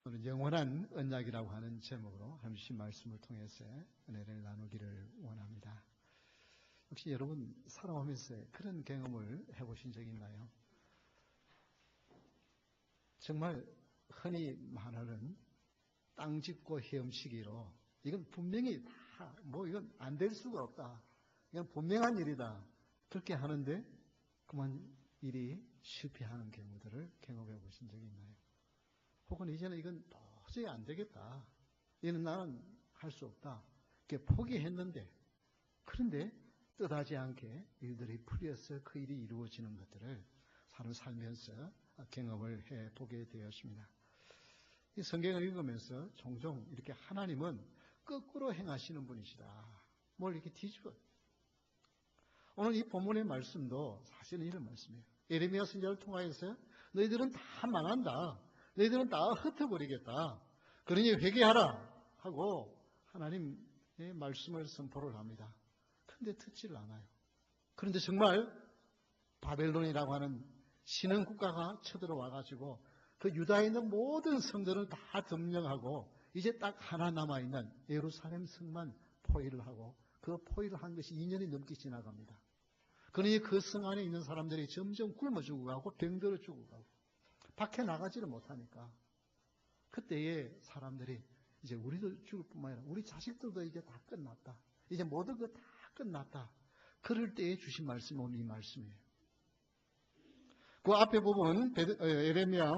오늘 영원한 언약이라고 하는 제목으로 하나님 주신 말씀을 통해서 은혜를 나누기를 원합니다. 혹시 여러분 살아오면서 그런 경험을 해보신 적 있나요? 정말 흔히 말하는 땅 짚고 헤엄치기로 이건 분명히 다 이건 안 될 수가 없다. 이건 분명한 일이다. 그렇게 하는데 그만 일이 실패하는 경우들을 경험해 보신 적이 있나요? 혹은 이제는 이건 도저히 안 되겠다. 이는 나는 할 수 없다. 이렇게 포기했는데 그런데 뜻하지 않게 일들이 풀려서 그 일이 이루어지는 것들을 사람 살면서 경험을 해보게 되었습니다. 이 성경을 읽으면서 종종 이렇게 하나님은 거꾸로 행하시는 분이시다. 뭘 이렇게 뒤집어. 오늘 이 본문의 말씀도 사실은 이런 말씀이에요. 예레미야 선지자를 통하여서 너희들은 다 망한다. 너희들은 다 흩어버리겠다. 그러니 회개하라 하고 하나님의 말씀을 선포를 합니다. 그런데 듣지를 않아요. 그런데 정말 바벨론이라고 하는 신흥 국가가 쳐들어와가지고 그 유다에 있는 모든 성들을 다 점령하고 이제 딱 하나 남아있는 예루살렘 성만 포위를 하고 그 포위를 한 것이 2년이 넘게 지나갑니다. 그러니 그 성 안에 있는 사람들이 점점 굶어 죽어가고 병들어 죽어가고 밖에 나가지를 못하니까 그때에 사람들이 이제 우리도 죽을 뿐만 아니라 우리 자식들도 이제 다 끝났다. 이제 모든 거 다 끝났다. 그럴 때에 주신 말씀이 오늘 이 말씀이에요. 그 앞에 보면 예레미야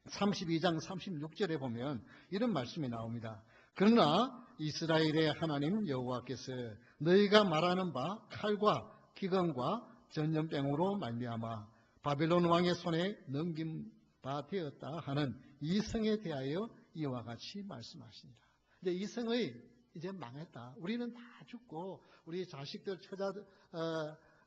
32장 36절에 보면 이런 말씀이 나옵니다. 그러나 이스라엘의 하나님 여호와께서 너희가 말하는 바 칼과 기근과 전염병으로 말미암아 바벨론 왕의 손에 넘긴 바 되었다 하는 이 성에 대하여 이와 같이 말씀하십니다. 이제 이 성의 이제 망했다. 우리는 다 죽고 우리 자식들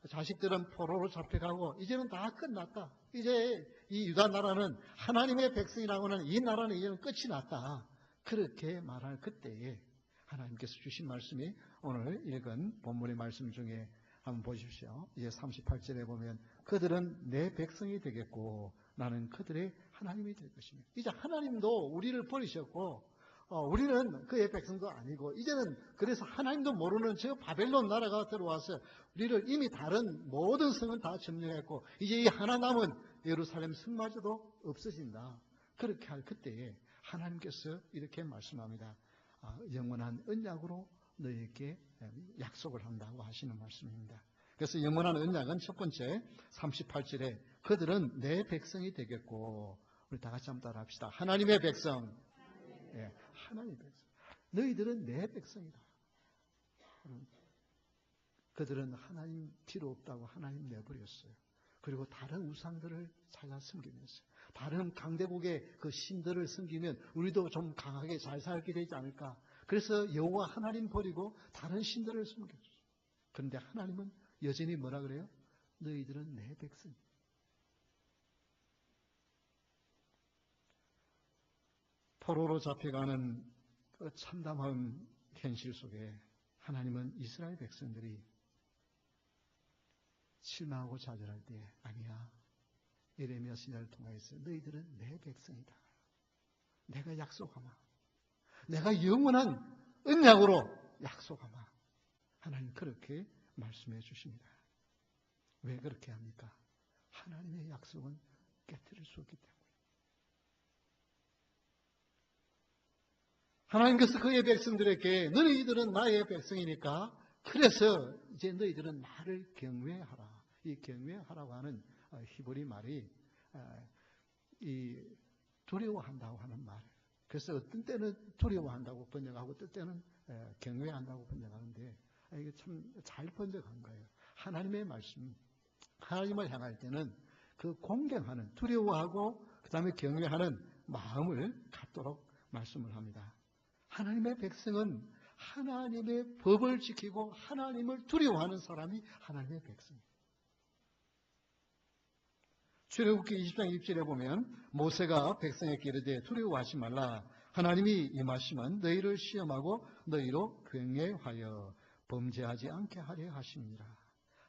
자식들은 포로로 잡혀가고 이제는 다 끝났다. 이제 이 유다 나라는 하나님의 백성이라고 하는 이 나라는 이제는 끝이 났다. 그렇게 말할 그때에 하나님께서 주신 말씀이 오늘 읽은 본문의 말씀 중에 한번 보십시오. 이제 38절에 보면 그들은 내 백성이 되겠고 나는 그들의 하나님이 될 것입니다. 이제 하나님도 우리를 버리셨고 우리는 그의 백성도 아니고 이제는 그래서 하나님도 모르는 저 바벨론 나라가 들어와서 우리를 이미 다른 모든 성은 다 점령했고 이제 이 하나 남은 예루살렘 성마저도 없어진다. 그렇게 할 그때에 하나님께서 이렇게 말씀합니다. 영원한 언약으로 너희에게 약속을 한다고 하시는 말씀입니다. 그래서 영원한 언약은 첫 번째 38절에 그들은 내 백성이 되겠고 우리 다 같이 한번 따라 합시다. 하나님의 백성. 네, 하나님의 백성. 너희들은 내 백성이다. 그들은 하나님 필요 없다고 하나님 내버렸어요. 그리고 다른 우상들을 찾아 섬기면서 다른 강대국의 그 신들을 섬기면 우리도 좀 강하게 잘 살게 되지 않을까. 그래서 여호와 하나님 버리고 다른 신들을 섬겼어요. 그런데 하나님은 여전히 뭐라 그래요? 너희들은 내 백성. 포로로 잡혀가는 그 참담한 현실 속에 하나님은 이스라엘 백성들이 실망하고 좌절할 때 아니야. 예레미야 선지자를 통해서 너희들은 내 백성이다. 내가 약속하마. 내가 영원한 언약으로 약속하마. 하나님 그렇게 말씀해 주십니다. 왜 그렇게 합니까? 하나님의 약속은 깨트릴 수 없기 때문에. 하나님께서 그의 백성들에게 너희들은 나의 백성이니까 그래서 이제 너희들은 나를 경외하라. 이 경외하라고 하는 히브리 말이 이 두려워한다고 하는 말. 그래서 어떤 때는 두려워한다고 번역하고 어떤 때는 경외한다고 번역하는데 이게 참 잘 번역한 거예요. 하나님의 말씀, 하나님을 향할 때는 그 공경하는, 두려워하고 그 다음에 경외하는 마음을 갖도록 말씀을 합니다. 하나님의 백성은 하나님의 법을 지키고 하나님을 두려워하는 사람이 하나님의 백성입니다. 출애굽기 20장 20절에 보면 모세가 백성에게 이르되 두려워하지 말라. 하나님이 임하시면 너희를 시험하고 너희로 경외하여 범죄하지 않게 하려 하십니다.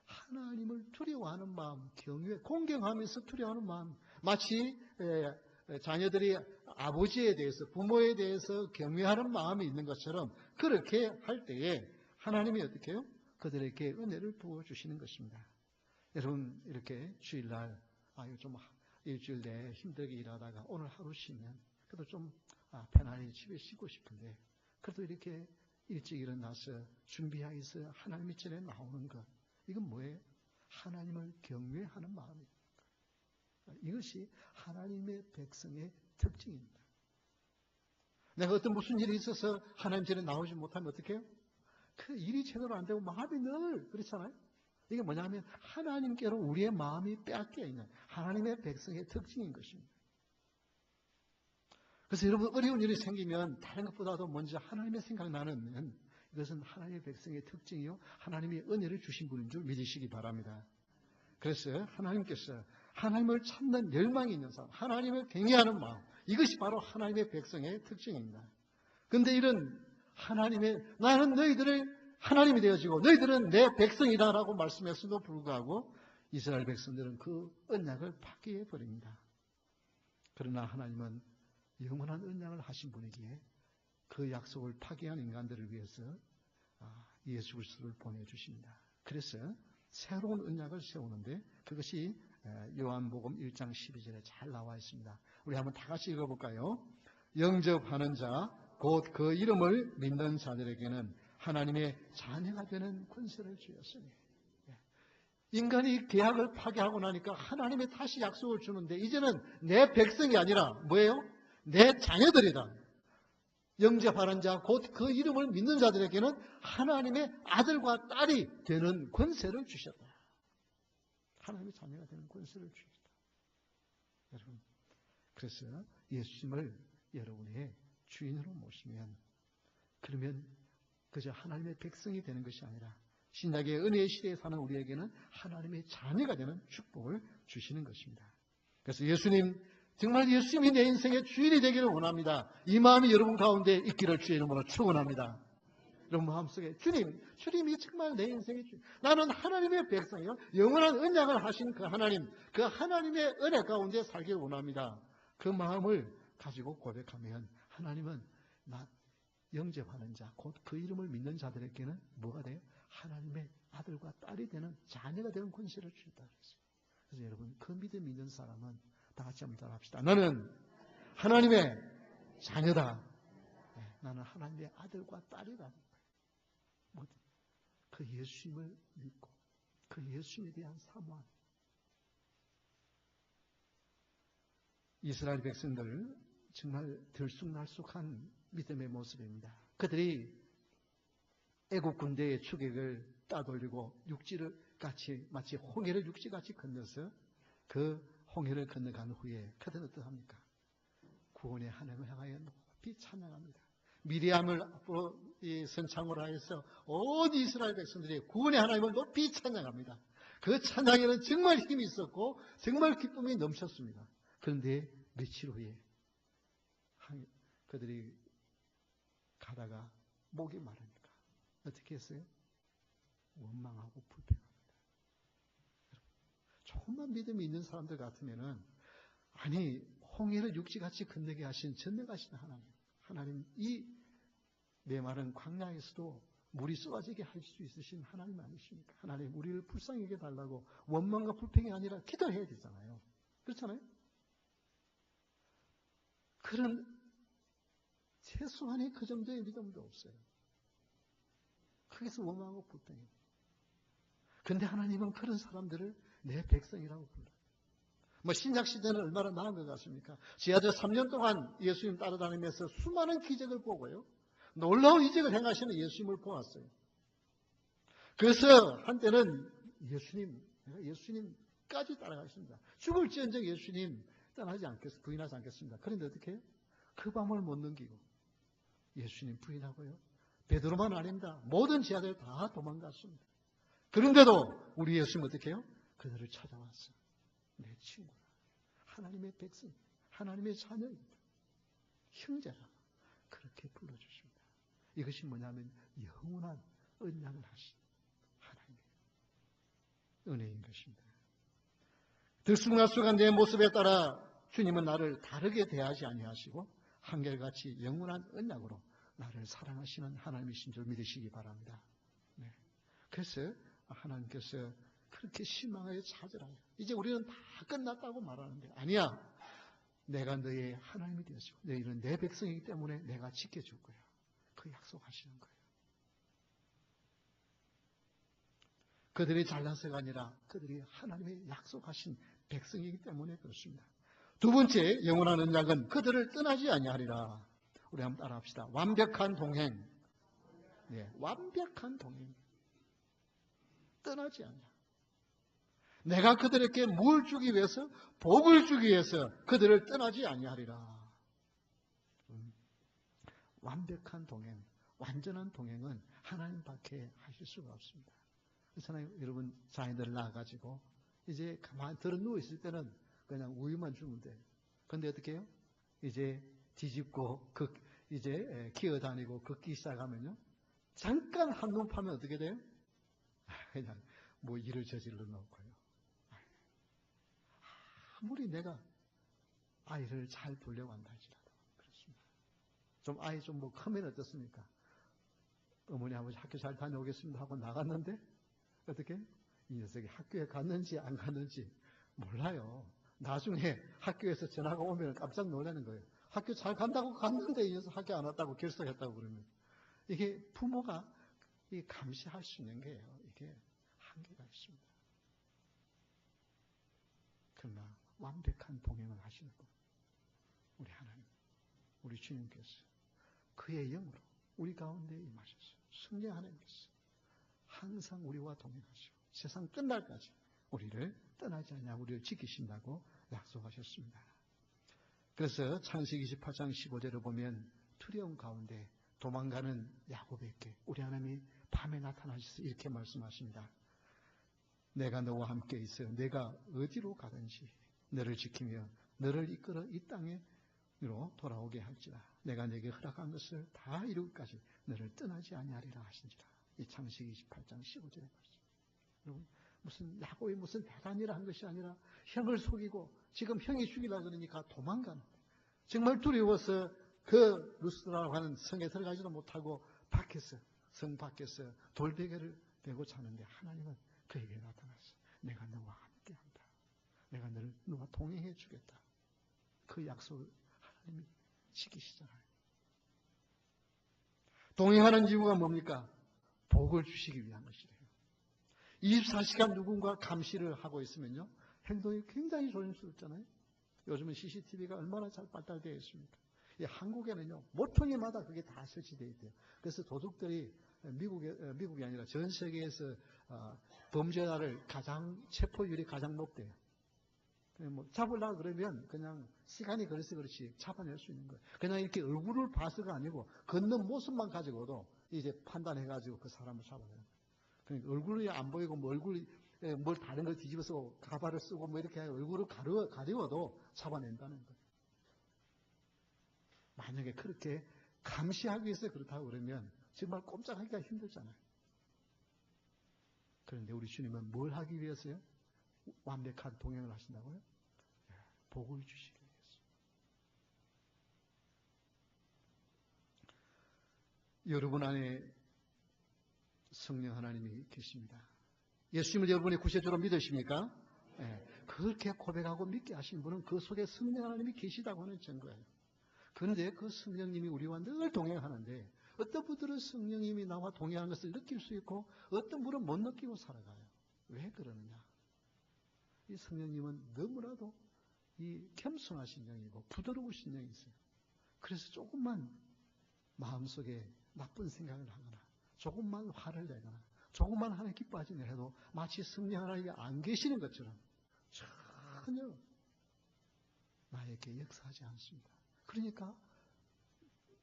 하나님을 두려워하는 마음, 경외, 공경하면서 두려워하는 마음. 마치 자녀들이 아버지에 대해서, 부모에 대해서 경외하는 마음이 있는 것처럼 그렇게 할 때에 하나님이 어떻게 해요? 그들에게 은혜를 부어주시는 것입니다. 여러분, 이렇게 주일날, 좀 일주일 내에 힘들게 일하다가 오늘 하루 쉬면 그래도 좀 편안히 집에 쉬고 싶은데, 그래도 이렇게 일찍 일어나서 준비하여서 하나님의 전에 나오는 것, 이건 뭐예요? 하나님을 경외하는 마음입니다. 이것이 하나님의 백성의 특징입니다. 내가 어떤 무슨 일이 있어서 하나님 전에 나오지 못하면 어떻게 해요? 그 일이 제대로 안 되고 마음이 늘 그렇잖아요. 이게 뭐냐면 하나님께로 우리의 마음이 빼앗겨 있는 하나님의 백성의 특징인 것입니다. 그래서 여러분, 어려운 일이 생기면 다른 것보다도 먼저 하나님의 생각나는, 이것은 하나님의 백성의 특징이요, 하나님이 은혜를 주신 분인 줄 믿으시기 바랍니다. 그래서 하나님께서 하나님을 찾는 열망이 있는 사람, 하나님을 경외하는 마음, 이것이 바로 하나님의 백성의 특징입니다. 그런데 이런 하나님의, 나는 너희들의 하나님이 되어지고 너희들은 내 백성이다라고 말씀했음에도 불구하고 이스라엘 백성들은 그 언약을 파괴해버립니다. 그러나 하나님은 영원한 언약을 하신 분이기에 그 약속을 파괴한 인간들을 위해서 예수 그리스도를 보내주십니다. 그래서 새로운 언약을 세우는데 그것이 요한복음 1장 12절에 잘 나와 있습니다. 우리 한번 다 같이 읽어볼까요? 영접하는 자, 곧 그 이름을 믿는 자들에게는 하나님의 자녀가 되는 권세를 주었으니. 인간이 계약을 파괴하고 나니까 하나님이 다시 약속을 주는데 이제는 내 백성이 아니라 뭐예요? 내 자녀들이다. 영접하는 자, 곧 그 이름을 믿는 자들에게는 하나님의 아들과 딸이 되는 권세를 주셨다. 하나님의 자녀가 되는 권세를 주셨다. 여러분, 그래서 예수님을 여러분의 주인으로 모시면, 그러면 그저 하나님의 백성이 되는 것이 아니라 신약의 은혜의 시대에 사는 우리에게는 하나님의 자녀가 되는 축복을 주시는 것입니다. 그래서 예수님, 정말 예수님이 내 인생의 주인이 되기를 원합니다. 이 마음이 여러분 가운데 있기를 주의 이름으로 축원합니다. 여러분 마음속에 주님이 정말 내 인생의 주인, 나는 하나님의 백성이요, 영원한 언약을 하신 그 하나님, 그 하나님의 은혜 가운데 살기를 원합니다. 그 마음을 가지고 고백하면 하나님은 나 영접하는 자, 곧 그 이름을 믿는 자들에게는 뭐가 돼요? 하나님의 아들과 딸이 되는, 자녀가 되는 권세를 주셨다 그랬어요. 그래서 여러분, 그 믿음 있는 사람은 다 같이 한번 따라합시다. 나는 하나님의 자녀다. 나는 하나님의 아들과 딸이다. 그 예수님을 믿고 그 예수님에 대한 사모함. 이스라엘 백성들 정말 들쑥날쑥한 믿음의 모습입니다. 그들이 애국 군대의 추격을 따돌리고 육지를 같이, 마치 홍해를 육지같이 건너서 그 홍해를 건너간 후에 그들은 어떠합니까? 구원의 하나님을 향하여 높이 찬양합니다. 미리암을 앞으로 선창으로 하여서 온 이스라엘 백성들이 구원의 하나님을 높이 찬양합니다. 그 찬양에는 정말 힘이 있었고 정말 기쁨이 넘쳤습니다. 그런데 며칠 후에 그들이 가다가 목이 마르니까 어떻게 했어요? 원망하고 불평합니다. 조금만 믿음이 있는 사람들 같으면은, 아니 홍해를 육지같이 건너게 하신 전능하신 하나님, 이 메마른 광야에서도 물이 쏟아지게 할 수 있으신 하나님 아니십니까? 하나님, 우리를 불쌍히 여겨 달라고 원망과 불평이 아니라 기도해야 되잖아요. 그렇잖아요? 그런 최소한의 그 정도의 믿음도 없어요. 그래서 원망하고 불평해요. 그런데 하나님은 그런 사람들을 내 백성이라고 불러요. 신약 시대는 얼마나 나은 것 같습니까? 지하철 3년 동안 예수님 따라다니면서 수많은 기적을 보고요, 놀라운 이적을 행하시는 예수님을 보았어요. 그래서 한때는 예수님까지 따라가십니다. 죽을지언정 예수님 부인하지 않겠습니다. 그런데 어떻게 해요? 그 밤을 못 넘기고 예수님 부인하고요, 베드로만 아닙니다. 모든 제자들 다 도망갔습니다. 그런데도 우리 예수님 어떻게 해요? 그들을 찾아왔어요. 내 친구라, 하나님의 백성, 하나님의 자녀입니다. 형제라, 그렇게 불러주십니다. 이것이 뭐냐면 영원한 언약을 하신 하나님의 은혜인 것입니다. 들쑥날쑥한 내 모습에 따라 주님은 나를 다르게 대하지 아니하시고 한결같이 영원한 언약으로 나를 사랑하시는 하나님이신 줄 믿으시기 바랍니다. 네. 그래서 하나님께서 그렇게 실망하여 찾으라. 이제 우리는 다 끝났다고 말하는데 아니야. 내가 너의 하나님이 되었고 너희는 내 백성이기 때문에 내가 지켜줄 거야. 그 약속하시는 거예요. 그들이 잘나서가 아니라 그들이 하나님의 약속하신 백성이기 때문에 그렇습니다. 두 번째 영원한 언약은 그들을 떠나지 아니하리라. 우리 한번 따라합시다. 완벽한 동행. 네, 완벽한 동행. 떠나지 않냐. 내가 그들에게 뭘 주기 위해서, 복을 주기 위해서 그들을 떠나지 아니하리라. 완벽한 동행, 완전한 동행은 하나님밖에 하실 수가 없습니다. 그렇잖아요. 여러분 자녀들 낳아가지고 이제 가만히 들어 누워 있을 때는 그냥 우유만 주면 돼요. 그런데 어떻게 해요? 이제 뒤집고 이제 기어다니고 걷기 시작하면요. 잠깐 한눈 파면 어떻게 돼요? 그냥 뭐 일을 저질러 놓고요. 아무리 내가 아이를 잘 보려고 한다 할지라도 그렇습니다. 좀 아이 좀 뭐 크면 어떻습니까? 어머니 아버지 학교 잘 다녀오겠습니다 하고 나갔는데 어떻게? 이 녀석이 학교에 갔는지 안 갔는지 몰라요. 나중에 학교에서 전화가 오면 깜짝 놀라는 거예요. 학교 잘 간다고 갔는데 이 녀석 학교 안 왔다고 결석했다고 그러면 이게 부모가 감시할 수 있는 게요. 이게 한계가 있습니다. 그러나 완벽한 동행을 하시는 분, 우리 하나님, 우리 주님께서 그의 영으로 우리 가운데 임하셔서 성령 하나님께서 항상 우리와 동행하시고 세상 끝날까지 우리를 떠나지 않냐 우리를 지키신다고 약속하셨습니다. 그래서 창세기 28장 15절을 보면 두려움 가운데 도망가는 야곱에게 우리 하나님이 밤에 나타나셔서 이렇게 말씀하십니다. 내가 너와 함께 있어 내가 어디로 가든지 너를 지키며 너를 이끌어 이 땅으로 돌아오게 할지라. 내가 내게 허락한 것을 다 이루기까지 너를 떠나지 아니하리라 하신지라. 이 창세기 28장 15절의 말씀. 여러분 무슨 야곱이 무슨 대단한 일을 한 것이 아니라 형을 속이고 지금 형이 죽이려고 그러니까 도망가는 정말 두려워서 그 루스라고 하는 성에 들어가지도 못하고 밖에서 성 밖에서 돌베개를 베고 자는데 하나님은 그에게 나타났어. 내가 너와 함께한다. 내가 너와 동행해 주겠다. 그 약속을 하나님이 지키시잖아요. 동행하는 이유가 뭡니까? 복을 주시기 위한 것이래요. 24시간 누군가 감시를 하고 있으면요. 행동이 굉장히 조심스럽잖아요. 요즘은 CCTV가 얼마나 잘 발달되어 있습니까? 한국에는요. 모퉁이마다 그게 다 설치되어 있대요. 그래서 도둑들이 미국이 아니라 전 세계에서 범죄자를 체포율이 가장 높대요. 뭐 잡으려고 그러면 그냥 시간이 걸려서 그렇지 잡아낼 수 있는 거예요. 그냥 이렇게 얼굴을 봐서가 아니고 걷는 모습만 가지고도 이제 판단해가지고 그 사람을 잡아내는 거예요. 그러니까 얼굴이 안 보이고 뭐 얼굴이 뭘 다른 걸 뒤집어서 가발을 쓰고 뭐 이렇게 얼굴을 가리워도 잡아낸다는 거예요. 만약에 그렇게 감시하기 위해서 그렇다고 그러면 정말 꼼짝하기가 힘들잖아요. 그런데 우리 주님은 뭘 하기 위해서요? 완벽한 동행을 하신다고요? 복을 주시기 위해서. 여러분 안에 성령 하나님이 계십니다. 예수님을 여러분의 구세주로 믿으십니까? 네. 그렇게 고백하고 믿게 하신 분은 그 속에 성령 하나님이 계시다고 하는 증거예요. 그런데 그 성령님이 우리와 늘 동행하는데 어떤 분들은 성령님이 나와 동행하는 것을 느낄 수 있고 어떤 분은 못 느끼고 살아가요. 왜 그러느냐? 이 성령님은 너무나도 이 겸손하신 영이고 부드러우신 영이 있어요. 그래서 조금만 마음속에 나쁜 생각을 하거나 조금만 화를 내거나 조금만 하나님 기뻐하지 않아도 마치 성령 하나님이 안 계시는 것처럼 전혀 나에게 역사하지 않습니다. 그러니까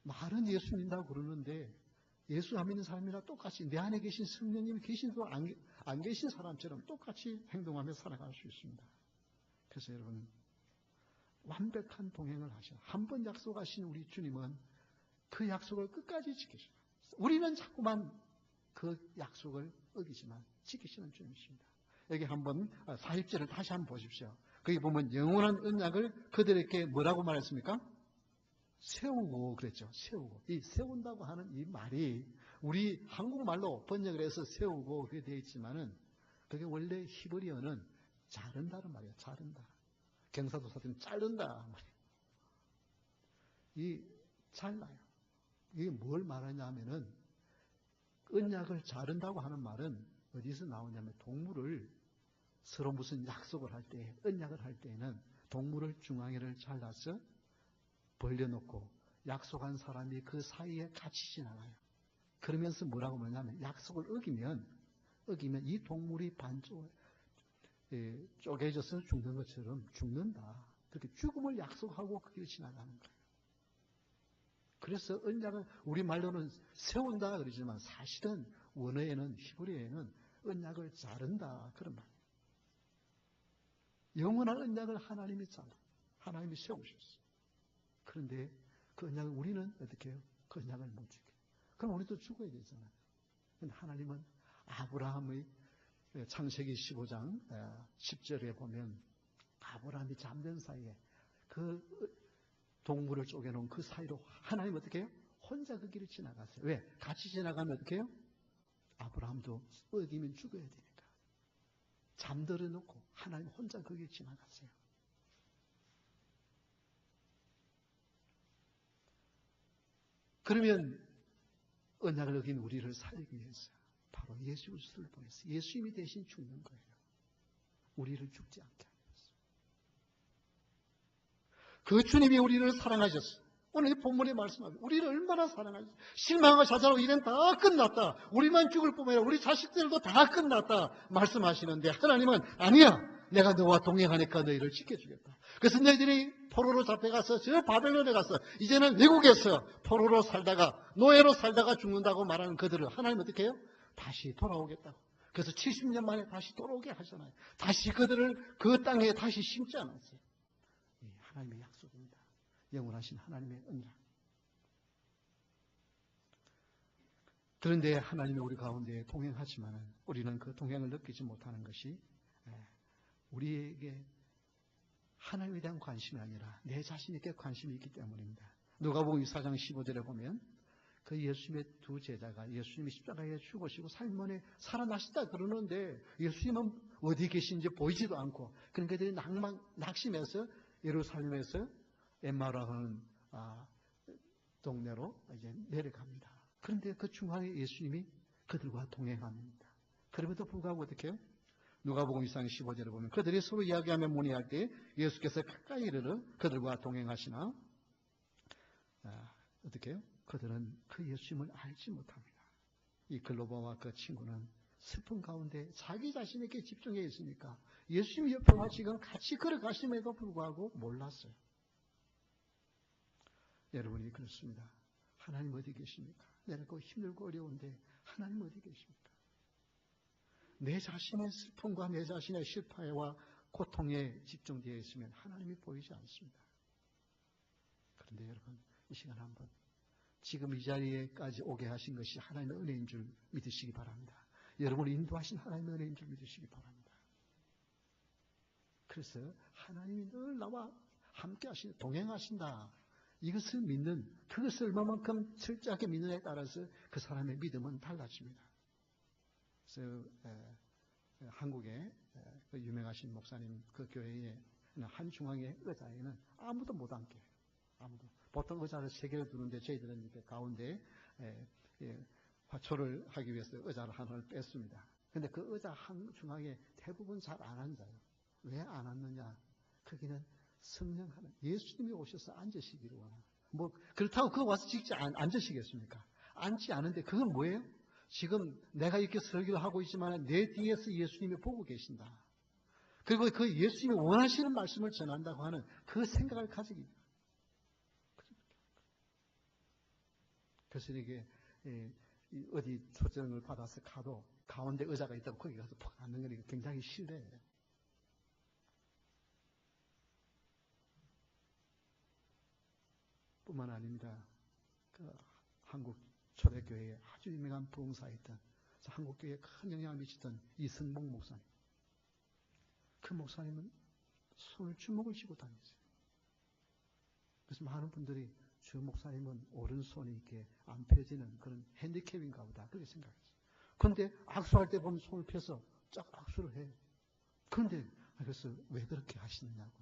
말은 예수 믿는다고 그러는데 예수 안 믿는 사람이랑 똑같이 내 안에 계신 성령님이 계신도 안 계신 사람처럼 똑같이 행동하며 살아갈 수 있습니다. 그래서 여러분 완벽한 동행을 하셔. 한 번 약속하신 우리 주님은 그 약속을 끝까지 지키셔. 우리는 자꾸만 그 약속을 어기지만 지키시는 주님이십니다. 여기 한번 40절을 다시 한번 보십시오. 거기 보면 영원한 언약을 그들에게 뭐라고 말했습니까? 세우고 그랬죠. 세우고. 이 세운다고 하는 이 말이 우리 한국말로 번역을 해서 세우고 그게 되어 있지만은 그게 원래 히브리어는 자른다는 말이에요. 자른다. 경사도사들은 자른다. 이 잘라요. 이게 뭘 말하냐 하면은 언약을 자른다고 하는 말은 어디서 나오냐면 동물을 서로 무슨 약속을 할 때, 언약을 할 때에는 동물을 중앙에를 잘라서 벌려놓고 약속한 사람이 그 사이에 같이 지나가요. 그러면서 뭐라고 말하냐면 약속을 어기면 이 동물이 반쪽 쪼개져서 죽는 것처럼 죽는다. 그렇게 죽음을 약속하고 그 길을 지나가는 거예요. 그래서 언약을 우리 말로는 세운다 그러지만 사실은 원어에는 히브리어에는 언약을 자른다 그런 말이에요. 영원한 언약을 하나님이 하나님이 세우셨어요. 그런데 그 언약을 우리는 어떻게 해요? 그 언약을 못 지켜요. 그럼 우리도 죽어야 되잖아요. 근데 하나님은 아브라함의 창세기 15장 10절에 보면 아브라함이 잠든 사이에 그 동물을 쪼개놓은 그 사이로 하나님 어떻게 해요? 혼자 그 길을 지나갔어요. 왜? 같이 지나가면 어떻게 해요? 아브라함도 어기면 죽어야 되니까. 잠들어 놓고 하나님 혼자 그 길 지나갔어요. 그러면 언약을 어긴 우리를 살리기 위해서 바로 예수 그리스도를 보냈어요. 예수님이 대신 죽는 거예요. 우리를 죽지 않게 하기 위해서. 그 주님이 우리를 사랑하셨어요. 오늘 이 본문에 말씀하죠. 우리를 얼마나 사랑하셨어요. 실망하고 좌절하고 이런 다 끝났다. 우리만 죽을 뿐만 아니라 우리 자식들도 다 끝났다. 말씀하시는데 하나님은 아니야. 내가 너와 동행하니까 너희를 지켜주겠다. 그래서 너희들이 포로로 잡혀가서 저 바벨론에 가서 이제는 미국에서 포로로 살다가 노예로 살다가 죽는다고 말하는 그들을 하나님 어떻게 해요? 다시 돌아오겠다고. 그래서 70년 만에 다시 돌아오게 하잖아요. 다시 그들을 그 땅에 다시 심지 않았어요. 하나님의 약속입니다. 영원하신 하나님의 언약. 그런데 하나님이 우리 가운데 동행하지만 우리는 그 동행을 느끼지 못하는 것이 우리에게 하나님에 대한 관심이 아니라 내 자신에게 관심이 있기 때문입니다. 누가복음 4장 15절에 보면 그 예수님의 두 제자가 예수님이 십자가에 죽으시고 3일 만에 살아나시다 그러는데 예수님은 어디 계신지 보이지도 않고 그러니까 그들이 낙심해서 예루살렘에서 엠마오라고 하는 동네로 이제 내려갑니다. 그런데 그 중앙에 예수님이 그들과 동행합니다. 그럼에도 불구하고 어떻게 해요? 누가복음 2장 15절에 보면 그들이 서로 이야기하며 문의할 때 예수께서 가까이 이르러 그들과 동행하시나 어떻게 해요? 그들은 그 예수님을 알지 못합니다. 이 글로바와 그 친구는 슬픔 가운데 자기 자신에게 집중해 있으니까 예수님 옆에와 지금 같이 걸어가심에도 불구하고 몰랐어요. 여러분이 그렇습니다. 하나님 어디 계십니까? 내가 그 힘들고 어려운데 하나님 어디 계십니까? 내 자신의 슬픔과 내 자신의 실패와 고통에 집중되어 있으면 하나님이 보이지 않습니다. 그런데 여러분 이 시간 한번 지금 이 자리에까지 오게 하신 것이 하나님의 은혜인 줄 믿으시기 바랍니다. 여러분을 인도하신 하나님의 은혜인 줄 믿으시기 바랍니다. 그래서 하나님이 늘 나와 함께 하신다, 동행하신다. 이것을 믿는, 그것을 얼마만큼 철저하게 믿느냐에 따라서 그 사람의 믿음은 달라집니다. 그래서 한국의 그 유명하신 목사님 그 교회의 한 중앙의 의자에는 아무도 못 앉게 해요. 아무도. 보통 의자를 3개를 두는데 저희들은 이렇게 가운데 화초를 하기 위해서 의자를 하나를 뺐습니다. 그런데 그 의자 한 중앙에 대부분 잘 안 앉아요. 왜 안 앉느냐? 거기는 성령 하나, 예수님이 오셔서 앉으시기를 원합니다. 뭐 그렇다고 그거 와서 직접 앉으시겠습니까? 앉지 않은데 그건 뭐예요? 지금 내가 이렇게 설교를 하고 있지만 내 뒤에서 예수님이 보고 계신다. 그리고 그 예수님이 원하시는 말씀을 전한다고 하는 그 생각을 가지기. 그래서 이게 어디 초청을 받아서 가도 가운데 의자가 있다고 거기 가서 푹 앉는 게 굉장히 싫어요. 뿐만 아닙니다. 그 한국 초대교회에 아주 유명한 부흥사였던 한국교회에 큰 영향을 미치던 이승복 목사님. 그 목사님은 손을 주먹을 쥐고 다녔어요. 그래서 많은 분들이 주 목사님은 오른손이 이렇게 안 펴지는 그런 핸디캡인가 보다 그렇게 생각했어요. 그런데 악수할 때 보면 손을 펴서 쫙 악수를 해요. 그런데 그래서 왜 그렇게 하시느냐고.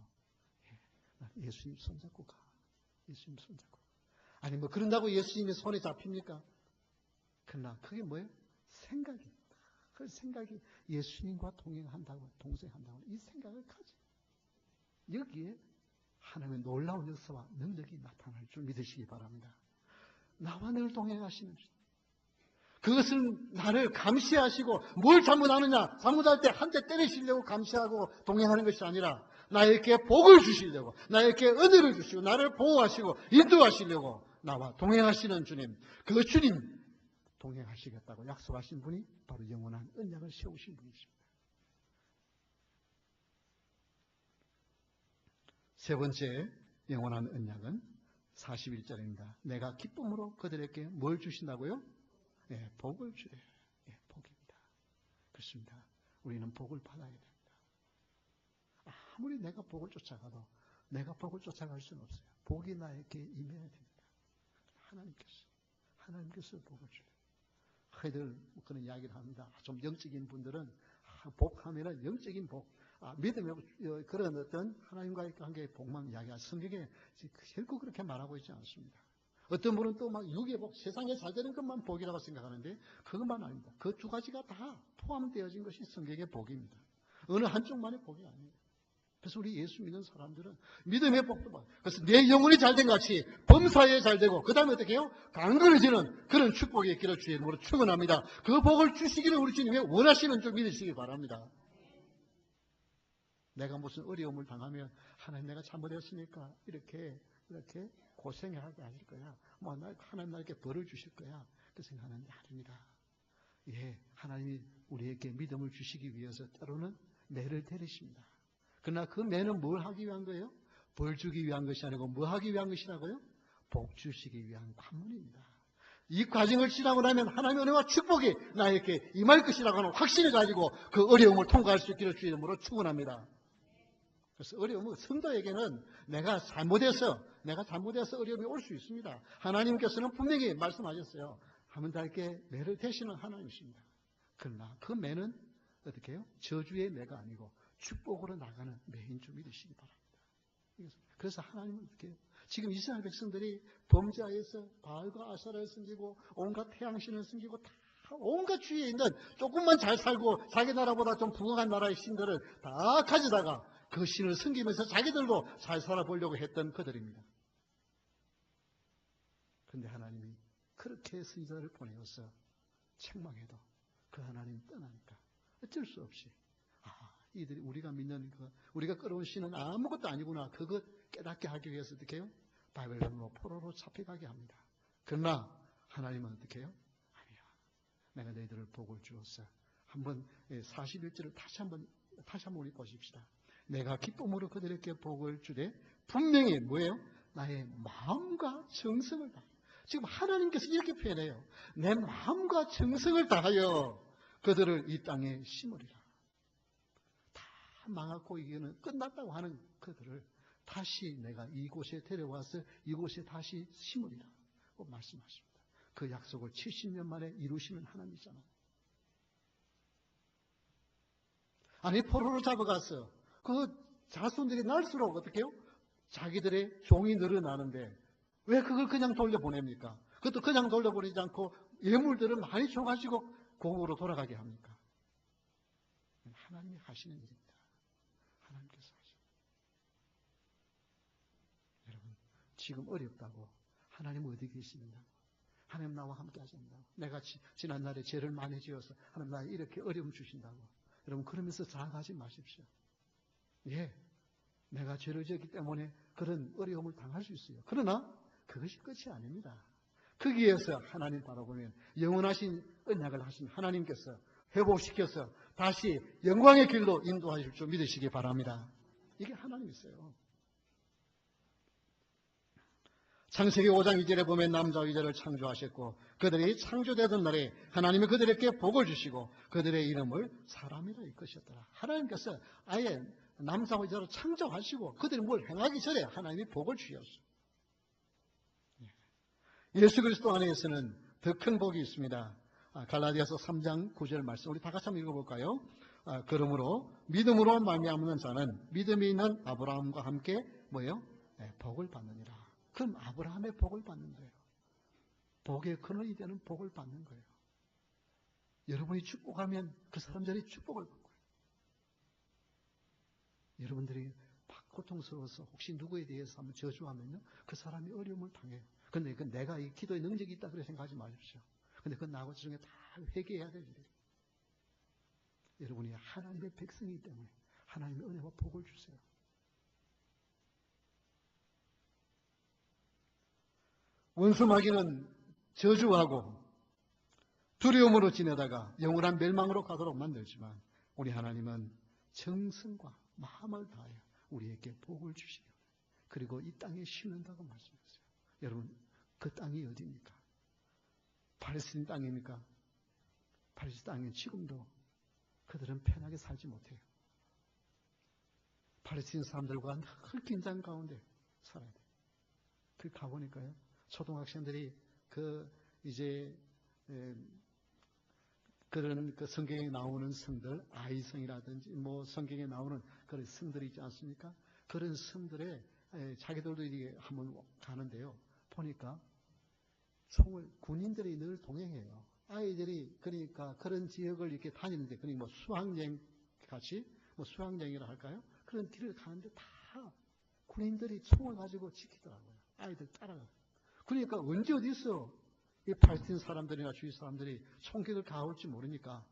예수님 손잡고 가. 예수님 손잡고. 아니 뭐 그런다고 예수님의 손에 잡힙니까? 그러나 그게 뭐예요? 생각입니다. 그 생각이 예수님과 동행한다고, 동생한다고 이 생각을 가지. 여기에 하나님의 놀라운 역사와 능력이 나타날 줄 믿으시기 바랍니다. 나와 늘 동행하시는 주. 그것은 나를 감시하시고 뭘 잘못하느냐, 잘못할 때 한 대 때리시려고 감시하고 동행하는 것이 아니라 나에게 복을 주시려고, 나에게 은혜를 주시고 나를 보호하시고 인도하시려고 나와 동행하시는 주님, 그 주님 동행하시겠다고 약속하신 분이 바로 영원한 언약을 세우신 분이십니다. 세 번째 영원한 언약은 41절입니다. 내가 기쁨으로 그들에게 뭘 주신다고요? 네, 복을 주래요. 네, 복입니다. 그렇습니다. 우리는 복을 받아야 됩니다. 아무리 내가 복을 쫓아가도 내가 복을 쫓아갈 수는 없어요. 복이 나에게 임해야 됩니다. 하나님께서 복을 주래요. 저희들 그런 이야기를 합니다. 좀 영적인 분들은 복하면은 영적인 복, 믿음의 그런 어떤 하나님과의 관계의 복만 이야기하는 성경에 결코 그렇게 말하고 있지 않습니다. 어떤 분은 또 막 육의 복, 세상에 잘 되는 것만 복이라고 생각하는데 그것만 아닙니다. 그 두 가지가 다 포함되어진 것이 성경의 복입니다. 어느 한쪽만의 복이 아니에요. 그래서 우리 예수 믿는 사람들은 믿음의 복도 받아요. 그래서 내 영혼이 잘된 같이 범사에 잘되고 그 다음에 어떻게 해요? 강건해지는 그런 축복의 길을 주의 이름으로 축원합니다. 그 복을 주시기를 우리 주님이 원하시는 줄 믿으시기 바랍니다. 내가 무슨 어려움을 당하면 하나님 내가 잘못했으니까 이렇게 고생하게 하실 거야. 뭐 하나님 나에게 벌을 주실 거야. 그 생각은 아닙니다. 예, 하나님이 우리에게 믿음을 주시기 위해서 때로는 매를 때리십니다. 그러나 그 매는 뭘 하기 위한 거예요? 벌 주기 위한 것이 아니고 뭐 하기 위한 것이라고요? 복 주시기 위한 관문입니다. 이 과정을 지나고 나면 하나님의 은혜와 축복이 나에게 임할 것이라고 하는 확신을 가지고 그 어려움을 통과할 수 있기를 주의 이름으로 축원합니다. 그래서 어려움은 성도에게는 내가 잘못해서 어려움이 올 수 있습니다. 하나님께서는 분명히 말씀하셨어요. 하면 달게 매를 대시는 하나님이십니다. 그러나 그 매는 어떻게 해요? 저주의 매가 아니고 축복으로 나가는 매인 줄 믿으시기 바랍니다. 그래서 하나님은 어떻게 해요? 지금 이스라엘 백성들이 범죄하여서 바알과 아세라를 섬기고 온갖 태양신을 섬기고 다 온갖 주위에 있는 조금만 잘 살고 자기 나라보다 좀 부강한 나라의 신들을 다 가져다가 그 신을 섬기면서 자기들도 잘 살아보려고 했던 그들입니다. 그런데 하나님이 그렇게 선지자를 보내어서 책망해도 그 하나님 떠나니까 어쩔 수 없이 이들이 우리가 믿는 우리가 끌어온 신은 아무것도 아니구나. 그것 깨닫게 하기 위해서 어떻게 해요? 바벨론으로 포로로 잡혀가게 합니다. 그러나 하나님은 어떻게 해요? 아니야. 내가 너희들을 복을 주었어. 한번 41절을 다시 한번 우리 보십시다. 내가 기쁨으로 그들에게 복을 주되 분명히 뭐예요? 나의 마음과 정성을 다하여. 지금 하나님께서 이렇게 표현해요. 내 마음과 정성을 다하여 그들을 이 땅에 심으리라. 망하고 이게는 끝났다고 하는 그들을 다시 내가 이곳에 데려와서 이곳에 다시 심으리라 고 말씀하십니다. 그 약속을 70년 만에 이루시는 하나님이잖아요. 아니 포로로 잡아가서 그 자손들이 날수록 어떻게 해요? 자기들의 종이 늘어나는데 왜 그걸 그냥 돌려보냅니까? 그것도 그냥 돌려보내지 않고 예물들을 많이 줘가지고 공으로 돌아가게 합니까? 하나님이 하시는 일입니다. 하나님께서 하십니다. 여러분 지금 어렵다고 하나님 어디 계시느냐고 하나님 나와 함께 하신다고 내가 지난날에 죄를 많이 지어서 하나님 나에 이렇게 어려움 주신다고 여러분 그러면서 자학하지 마십시오. 예, 내가 죄를 지었기 때문에 그런 어려움을 당할 수 있어요. 그러나 그것이 끝이 아닙니다. 거기에서 하나님 바라보면 영원하신 언약을 하신 하나님께서 회복시켜서 다시 영광의 길로 인도하실 줄 믿으시기 바랍니다. 이게 하나님이세요. 창세기 5장 2절에 보면 남자와 여자를 창조하셨고 그들이 창조되던 날에 하나님이 그들에게 복을 주시고 그들의 이름을 사람이라 일컫으셨더라. 하나님께서 아예 남자와 여자로 창조하시고 그들이 뭘 행하기 전에 하나님이 복을 주셨어요. 예수 그리스도 안에서는 더 큰 복이 있습니다. 갈라디아서 3장 9절 말씀 우리 다 같이 한번 읽어볼까요? 그러므로 믿음으로 말미암는 자는 믿음이 있는 아브라함과 함께 뭐예요? 복을 받느니라. 그럼 아브라함의 복을 받는 거예요. 복의 근원이 되는 복을 받는 거예요. 여러분이 축복하면 그 사람들이 축복을 받고 여러분들이 고통스러워서 혹시 누구에 대해서 한번 저주하면요, 그 사람이 어려움을 당해요. 근데 그 내가 이 기도에 능력이 있다 그렇게 생각하지 마십시오. 근데 그건 나하고 저중에 다 회개해야 될 일이에요. 여러분이 하나님의 백성이기 때문에 하나님의 은혜와 복을 주세요. 원수 마귀는 저주하고 두려움으로 지내다가 영원한 멸망으로 가도록 만들지만 우리 하나님은 정성과 마음을 다하여 우리에게 복을 주시고 그리고 이 땅에 심는다고 말씀했어요. 여러분 그 땅이 어디입니까? 팔레스틴 땅입니까? 팔레스틴 땅은 지금도 그들은 편하게 살지 못해요. 팔레스틴 사람들과 늘 긴장 가운데 살아야 돼요. 그 가보니까요. 초등학생들이 그런 그 성경에 나오는 성들, 아이성이라든지 뭐 성경에 나오는 그런 성들이 있지 않습니까? 그런 성들에 자기들도 이게 한번 가는데요. 보니까 총을 군인들이 늘 동행해요. 아이들이 그러니까 그런 지역을 이렇게 다니는데 그러니까 뭐 수학여행 같이 뭐 수학여행이라 할까요? 그런 길을 가는데 다 군인들이 총을 가지고 지키더라고요. 아이들 따라가요. 그러니까 언제 어디 있어? 이 팔레스틴 사람들이나 주위 사람들이 총격을 가올지 모르니까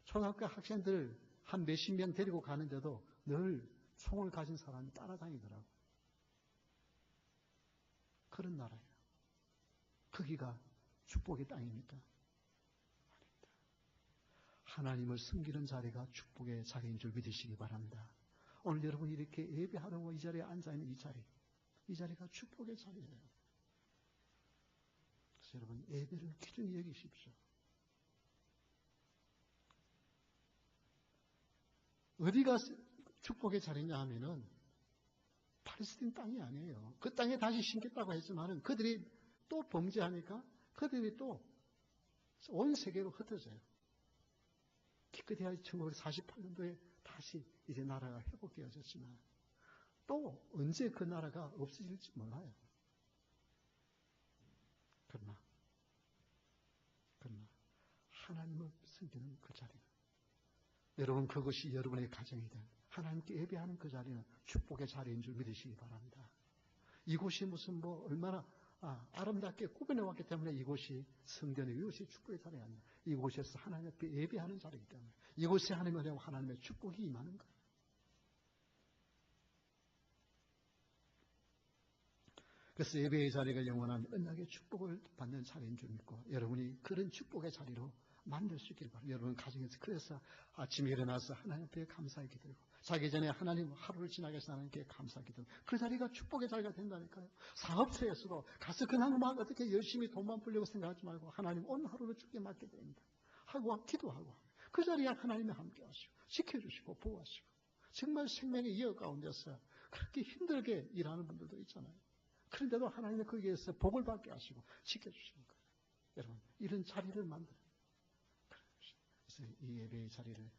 초등학교 학생들 한 몇십 명 데리고 가는데도 늘 총을 가진 사람이 따라다니더라고요. 그런 나라예요. 거기가 축복의 땅입니까? 아닙니다. 하나님을 섬기는 자리가 축복의 자리인 줄 믿으시기 바랍니다. 오늘 여러분이 이렇게 예배하려고 이 자리에 앉아있는 이 자리가 축복의 자리예요. 그래서 여러분 예배를 귀중히 여기십시오. 어디가 축복의 자리냐 하면은 팔레스틴 땅이 아니에요. 그 땅에 다시 심겠다고 했지만은 그들이 또 범죄하니까 그들이 또 온 세계로 흩어져요. 기껏해야 1948년도에 다시 이제 나라가 회복되어졌지만 또 언제 그 나라가 없어질지 몰라요. 그러나 하나님을 섬기는 그 자리는 여러분 그것이 여러분의 가정이든 하나님께 예배하는 그 자리는 축복의 자리인 줄 믿으시기 바랍니다. 이곳이 무슨 뭐 얼마나 아름답게 꾸며내왔기 때문에 이곳이 성전이 이곳이 축복의 자리가 아니라 이곳에서 하나님 앞에 예배하는 자리이기 때문에 이곳에 하나님의 은혜와 하나님의 축복이 임하는 거예요. 그래서 예배의 자리가 영원한 언약의 축복을 받는 자리인 줄 믿고 여러분이 그런 축복의 자리로 만들 수 있기를 바랍니다. 여러분 가정에서 그래서 아침에 일어나서 하나님 앞에 감사히 기도하고 자기 전에 하나님 하루를 지나게 해서 하나님께 감사히 기도하고 그 자리가 축복의 자리가 된다니까요. 사업소에서도 가서 그냥 막 어떻게 열심히 돈만 벌려고 생각하지 말고 하나님 오늘 하루를 주께 맡게 됩니다. 하고 기도하고 그 자리에 하나님이 함께 하시고 지켜주시고 보호하시고 정말 생명의 이어 가운데서 그렇게 힘들게 일하는 분들도 있잖아요. 그런데도 하나님이 거기에서 복을 받게 하시고 지켜주시는 거예요. 여러분 이런 자리를 만들어요. 그래서 이 예배의 자리를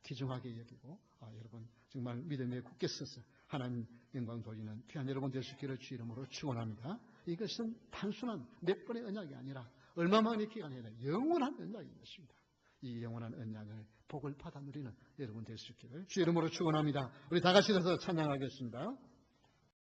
귀중하게 여기고 여러분 정말 믿음에 굳게 서서 하나님 영광 돌리는 귀한 여러분 되시기를 주 이름으로 축원합니다. 이것은 단순한 몇 번의 언약이 아니라 얼마만의 기간이 아니라 영원한 언약인 것입니다. 이 영원한 언약을 복을 받아 누리는 여러분 되시기를 주 이름으로 축원합니다. 우리 다 같이 서서 찬양하겠습니다.